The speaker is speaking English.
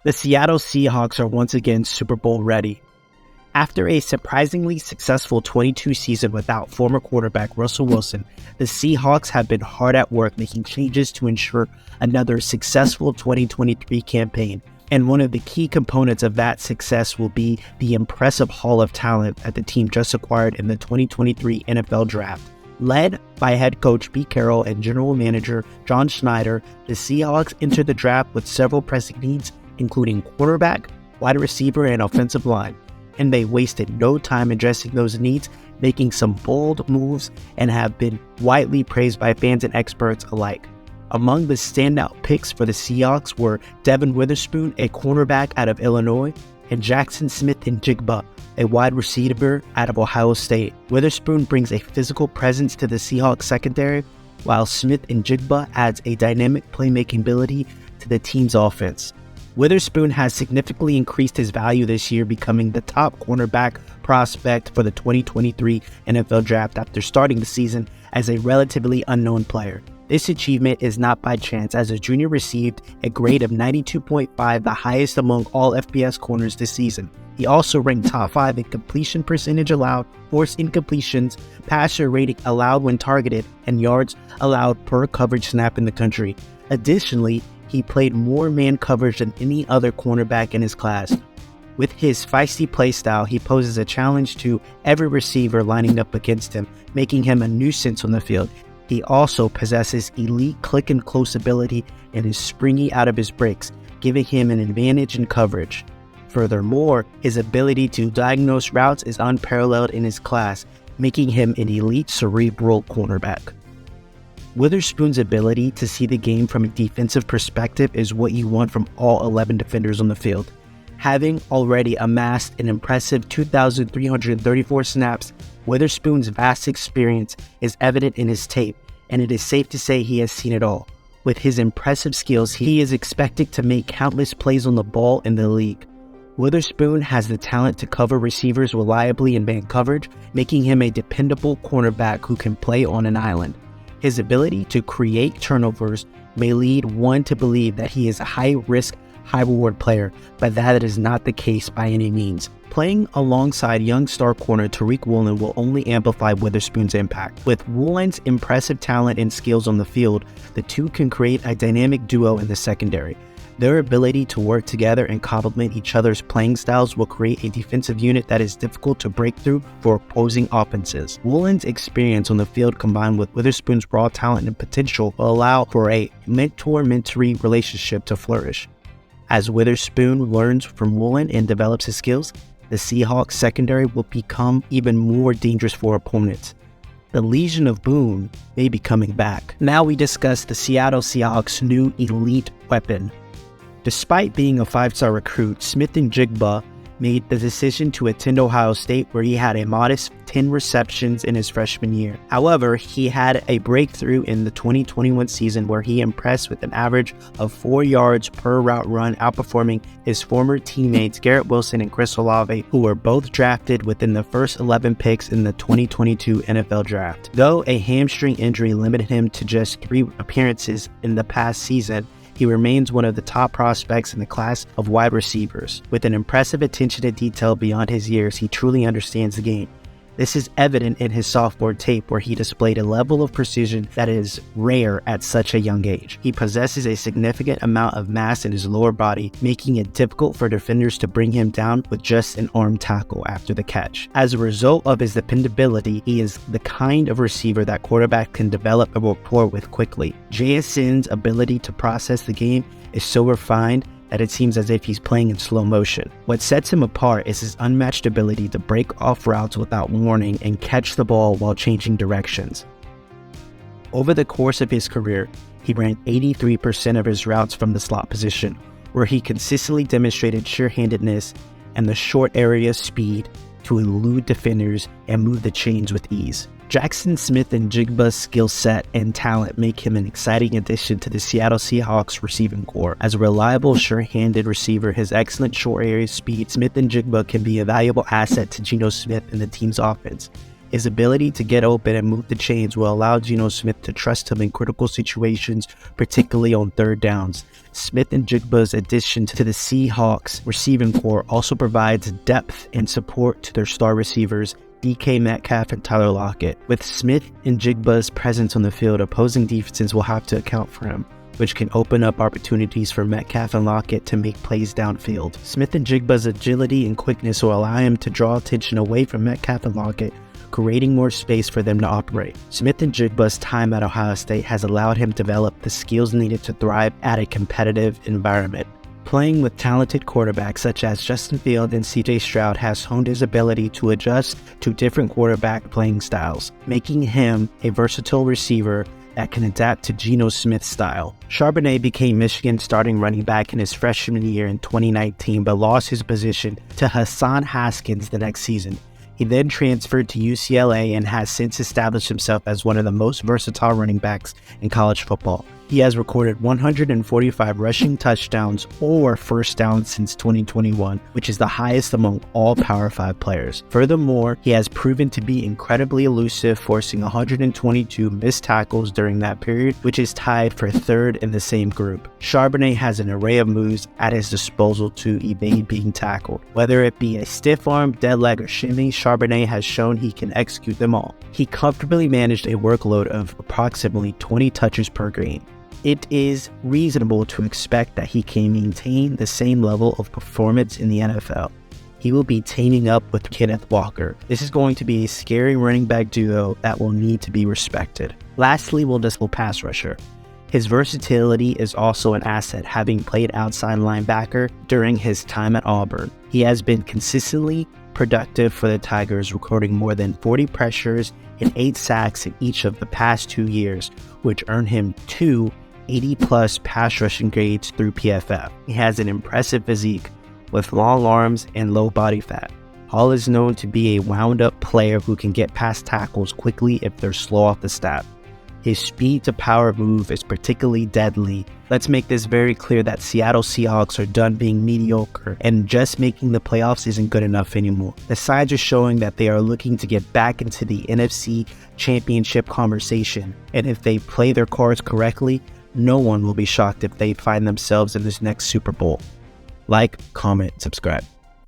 The Seattle Seahawks are once again Super Bowl ready. After a surprisingly successful 22 season without former quarterback Russell Wilson, the Seahawks have been hard at work making changes to ensure another successful 2023 campaign. And one of the key components of that success will be the impressive haul of talent that the team just acquired in the 2023 NFL Draft. Led by head coach Pete Carroll and general manager John Schneider, the Seahawks entered the draft with several pressing needs, including quarterback, wide receiver, and offensive line. And they wasted no time addressing those needs, making some bold moves, and have been widely praised by fans and experts alike. Among the standout picks for the Seahawks were Devon Witherspoon, a cornerback out of Illinois, and Jaxon Smith-Njigba, a wide receiver out of Ohio State. Witherspoon brings a physical presence to the Seahawks secondary, while Smith-Njigba adds a dynamic playmaking ability to the team's offense. Witherspoon has significantly increased his value this year, becoming the top cornerback prospect for the 2023 NFL Draft after starting the season as a relatively unknown player. This achievement is not by chance, as the junior received a grade of 92.5, the highest among all FBS corners this season. He also ranked top 5 in completion percentage allowed, forced incompletions, passer rating allowed when targeted, and yards allowed per coverage snap in the country. Additionally, he played more man coverage than any other cornerback in his class. With his feisty playstyle, he poses a challenge to every receiver lining up against him, making him a nuisance on the field. He also possesses elite click and close ability and is springy out of his breaks, giving him an advantage in coverage. Furthermore, his ability to diagnose routes is unparalleled in his class, making him an elite cerebral cornerback. Witherspoon's ability to see the game from a defensive perspective is what you want from all 11 defenders on the field. Having already amassed an impressive 2,334 snaps, Witherspoon's vast experience is evident in his tape, and it is safe to say he has seen it all. With his impressive skills, he is expected to make countless plays on the ball in the league. Witherspoon has the talent to cover receivers reliably in man coverage, making him a dependable cornerback who can play on an island. His ability to create turnovers may lead one to believe that he is a high-risk, high-reward player, but that is not the case by any means. Playing alongside young star corner Tariq Woolen will only amplify Witherspoon's impact. With Woolen's impressive talent and skills on the field, the two can create a dynamic duo in the secondary. Their ability to work together and complement each other's playing styles will create a defensive unit that is difficult to break through for opposing offenses. Woolen's experience on the field combined with Witherspoon's raw talent and potential will allow for a mentor-mentee relationship to flourish. As Witherspoon learns from Woolen and develops his skills, the Seahawks secondary will become even more dangerous for opponents. The Legion of Boom may be coming back. Now we discuss the Seattle Seahawks' new elite weapon. Despite being a 5-star recruit, Smith-Njigba made the decision to attend Ohio State, where he had a modest 10 receptions in his freshman year. However, he had a breakthrough in the 2021 season where he impressed with an average of 4 yards per route run, outperforming his former teammates Garrett Wilson and Chris Olave, who were both drafted within the first 11 picks in the 2022 NFL Draft. Though a hamstring injury limited him to just 3 appearances in the past season, he remains one of the top prospects in the class of wide receivers. With an impressive attention to detail beyond his years, he truly understands the game. This is evident in his sophomore tape, where he displayed a level of precision that is rare at such a young age. He possesses a significant amount of mass in his lower body, making it difficult for defenders to bring him down with just an arm tackle after the catch. As a result of his dependability, he is the kind of receiver that quarterbacks can develop a rapport with quickly. Jaxon's ability to process the game is so refined that it seems as if he's playing in slow motion. What sets him apart is his unmatched ability to break off routes without warning and catch the ball while changing directions. Over the course of his career, he ran 83% of his routes from the slot position, where he consistently demonstrated sure-handedness and the short area speed to elude defenders and move the chains with ease. Jaxon Smith-Njigba's skill set and talent make him an exciting addition to the Seattle Seahawks receiving corps. As a reliable, sure-handed receiver, his excellent short area speed, Smith-Njigba can be a valuable asset to Geno Smith in the team's offense. His ability to get open and move the chains will allow Geno Smith to trust him in critical situations, particularly on third downs. Smith-Njigba's addition to the Seahawks receiving corps also provides depth and support to their star receivers, DK Metcalf and Tyler Lockett. With Smith-Njigba's presence on the field, opposing defenses will have to account for him, which can open up opportunities for Metcalf and Lockett to make plays downfield. Smith-Njigba's agility and quickness will allow him to draw attention away from Metcalf and Lockett, creating more space for them to operate. Smith-Njigba's time at Ohio State has allowed him to develop the skills needed to thrive at a competitive environment. Playing with talented quarterbacks such as Justin Fields and CJ Stroud has honed his ability to adjust to different quarterback playing styles, making him a versatile receiver that can adapt to Geno Smith's style. Charbonnet became Michigan's starting running back in his freshman year in 2019, but lost his position to Hassan Haskins the next season. He then transferred to UCLA and has since established himself as one of the most versatile running backs in college football. He has recorded 145 rushing touchdowns or first downs since 2021, which is the highest among all Power 5 players. Furthermore, he has proven to be incredibly elusive, forcing 122 missed tackles during that period, which is tied for third in the same group. Charbonnet has an array of moves at his disposal to evade being tackled. Whether it be a stiff arm, dead leg, or shimmy, Charbonnet has shown he can execute them all. He comfortably managed a workload of approximately 20 touches per game. It is reasonable to expect that he can maintain the same level of performance in the NFL. He will be teaming up with Kenneth Walker. This is going to be a scary running back duo that will need to be respected. Lastly, we'll discuss pass rusher. His versatility is also an asset, having played outside linebacker during his time at Auburn. He has been consistently productive for the Tigers, recording more than 40 pressures and 8 sacks in each of the past 2 years, which earned him 2 80-plus pass rushing grades through PFF. He has an impressive physique with long arms and low body fat. Hall is known to be a wound-up player who can get past tackles quickly if they're slow off the snap. His speed to power move is particularly deadly. Let's make this very clear that Seattle Seahawks are done being mediocre, and just making the playoffs isn't good enough anymore. The signs are showing that they are looking to get back into the NFC Championship conversation, and if they play their cards correctly, no one will be shocked if they find themselves in this next Super Bowl. Like, comment, subscribe.